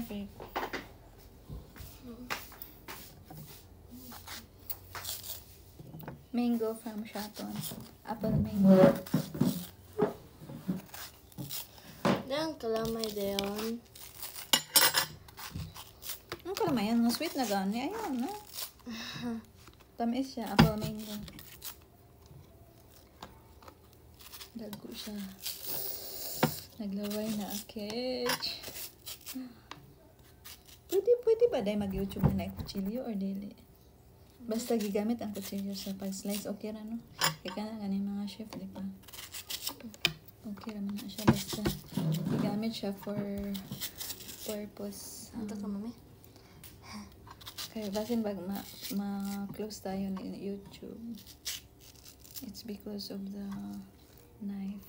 Faith. Mango from Shaton. Apple mango. Yan, kalamay dayon. Ang kalamayan, nga sweet na gani. Ayun, no? Tamis siya, apple mango. Dago siya. Naglaway na akit. Pwede ba dahil mag-YouTube na kutsilyo or dili? Basta gigamit ang kutsilyo sa pag-slice, okay ra, no? Kaya na ganin mga chef, di ba? Okay raman na siya, basta gigamit siya for purpose. Ito ka, mami? Kaya basin bag ma-close tayo ni YouTube. It's because of the knife.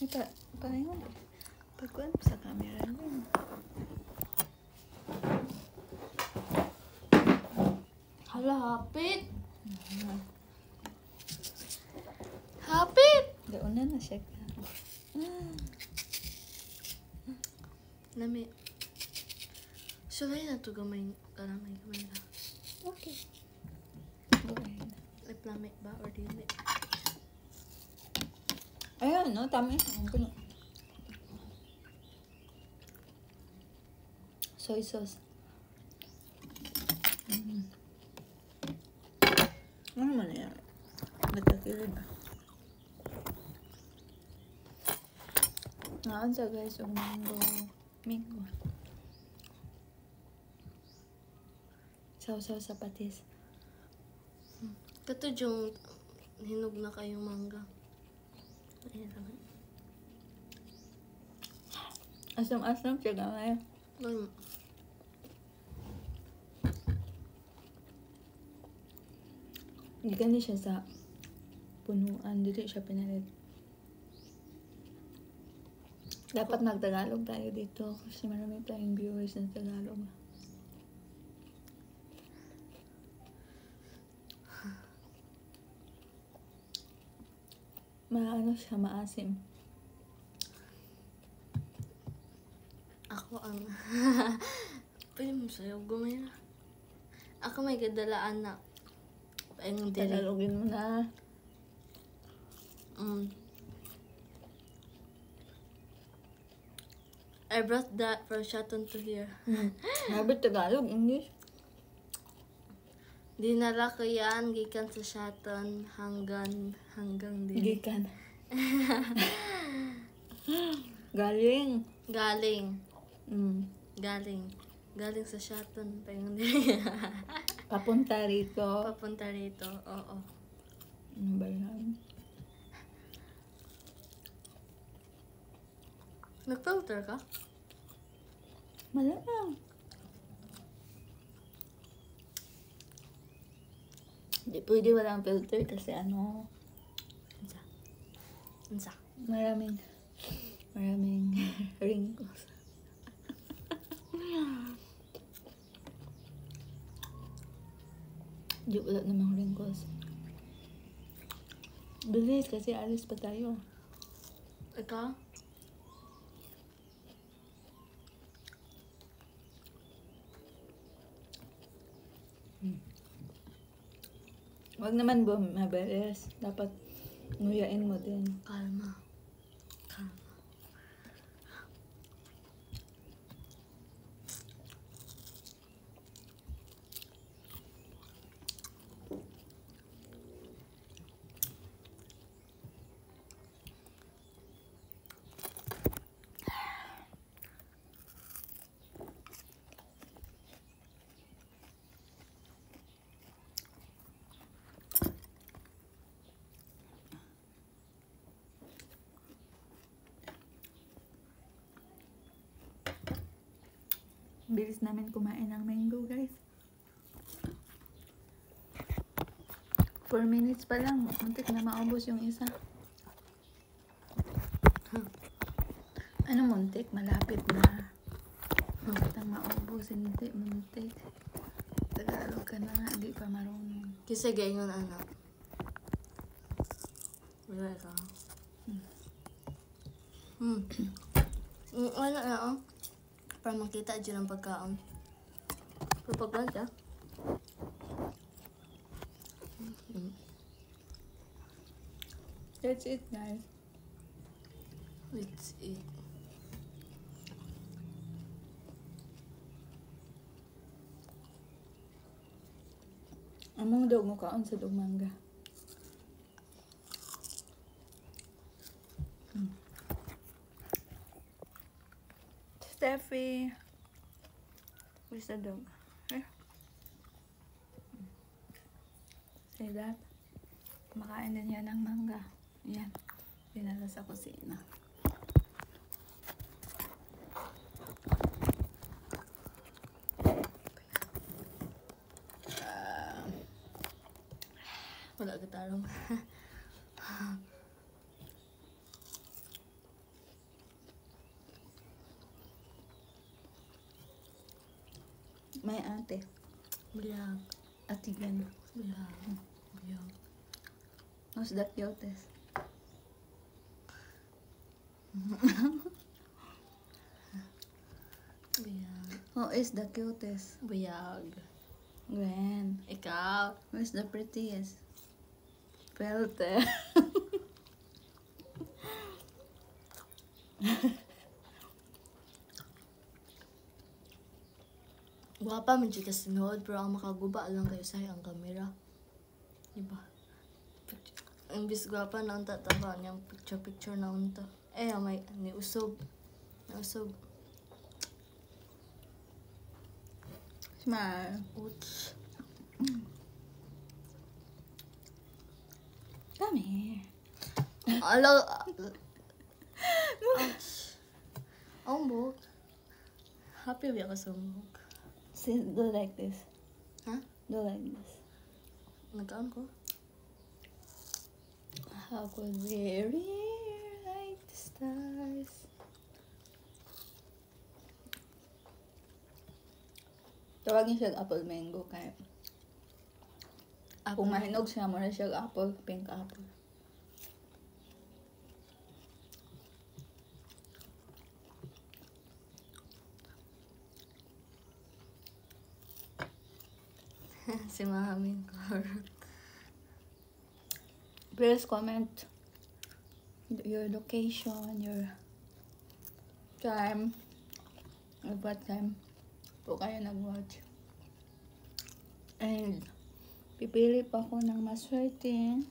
Ito, paano yun? Pagkuhan sa camera rin. Hala, hapit! Hapit! Dauna na siya ka. Nami. Sulay na ito gamay kalamay na. Okay. Go ahead. Lamig ba or dili? Ayan, no? Tama yun. Soy sauce. Ano man yan? Nagkakilid ba? Naan sa guys, yung mango. Sausaw sa patis. Kato yung hinog na kayong mangga. Ayan naman. Asam-asam siya gamay. Hindi gani siya sa punuan. Dili siya pinalit. Dapat magtagalog tayo dito kasi marami tayong viewers ng Tagalog. Maano siya, maasim. Ako ang... Pwede mo sa'yo, gumay na. Ako may kadalaan na. Ang dili. Tagalogin mo na. I brought that from Shaton to here. Habit Tagalog, English. Dinala ko yan, gikan sa Shaton hanggang dili. Gikan. Galing. Galing. Mm. Galing sa Shaton. Paingon dili. Papunta rito. Papunta rito, oo. Ano ba yan? Nag-filter ka? Malamang. Hindi pwede walang filter kasi ano, Unsa? maraming wrinkles. Di wala namang wrinkles. Bilis kasi alis pa tayo. Ikaw? Wag naman mabilis. Dapat nguyain mo din. Kalma. Bilis namin kumain ng mango, guys. 4 minutes pa lang. Muntik na maubos yung isa. Ano muntik? Malapit na. Muntik na maubos. Hindi, muntik. Tagalog ka na nga. Di pa marunong. Kisa gayon anak. Wala ka. Wala na oh. Para makita dyan ang pagkaon. Pero pagkanta. That's it, guys. It's it. Among dog mo kaon sa dog mangga. Steffi. Where's the dog? Here. See that? Kumakain din yan ng mangga. Yan. Dinala sa kusina. Wala ka tarong. May ate. Biyag. Atigan. Biyag. Biyag. Who's the cutest? Biyag. Who is the cutest? Biyag. Gwen. Ikaw. Who is the prettiest? Pelte. Guwapa man siya kasi nood, pero ang makaguba lang kayo sa'yo ang kamera. Diba? Ang bis guwapa na ang tataba niyang picture na unta. Eh, may ni usog. Nausog. Smile. Ouch. Come here. Alo. Ouch. Ang buhok. Happy ba ako sa buhok? See, do like this. Ha? Do like this. Nagkaan ko? How could we rewrite the stars? Tawagin siya apple mango kaya kung mahinog siya, muna siya apple, pink apple. Si Mahamin ko. Please comment your location, your time, at what time po kayo nag-watch. And pipili pa ako ng maswerte.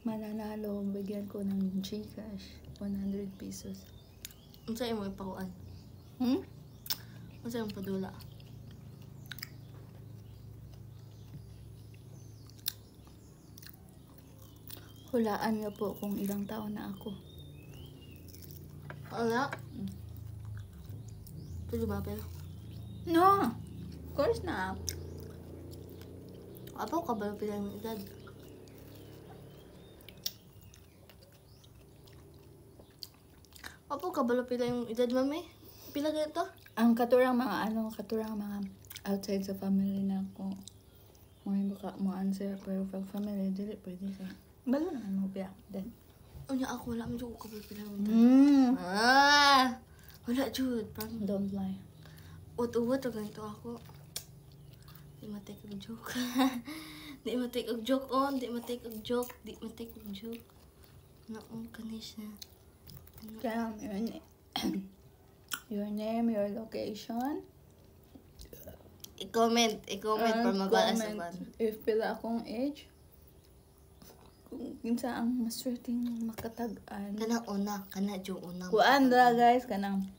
Mananalo, bigyan ko ng Gcash, 100 pesos. Ano sa'yo mo ipakuan? Hmm? Ano sa'yo mo padula? Hulaan niyo po kung ilang taon na ako. Wala. Pwede ba, pero? No! Of course not. Apo ka ba pila yung edad? Apo ka ba pila yung edad, mami? Pila ganito? Ang katurang mga outside sa family na ako. Mo answer, pero pag family, dili pwede ka. Balo naman mo biya. Then. Ano ako, wala mo dyan ko pila yung edad. Ah! Wala, Jude. Don't lie. Uot-uot, ganito ako. Di matake ang joke. Di matake ang joke on. Di matake ang joke. Di matake ang joke. Naong kanis na. Tell me your name. Your name, your location. I-comment para mabala sa comment ban. if pila akong age. Kung kinsa ang maswerteng makatag-an. Kana una, kana yung una. Kuan ra guys kanang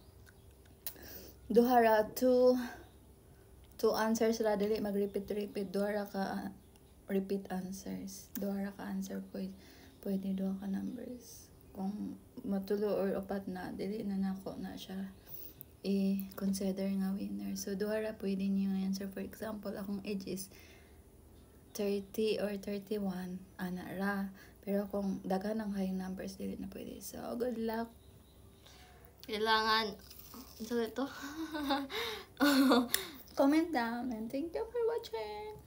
duha two answers ra dili mag-repeat duha ra ka repeat answers. Duha ra ka answer pwede duha ka numbers. Kung matulo or upat na dili na nako na siya i-consider nga winner. So duha ra pwede niyo answer. For example, akong age is 30 or 31 ana ra. Pero kung daghan ang high numbers dili na pwede. So good luck. Kailangan. Ano ito? Comment down and thank you for watching.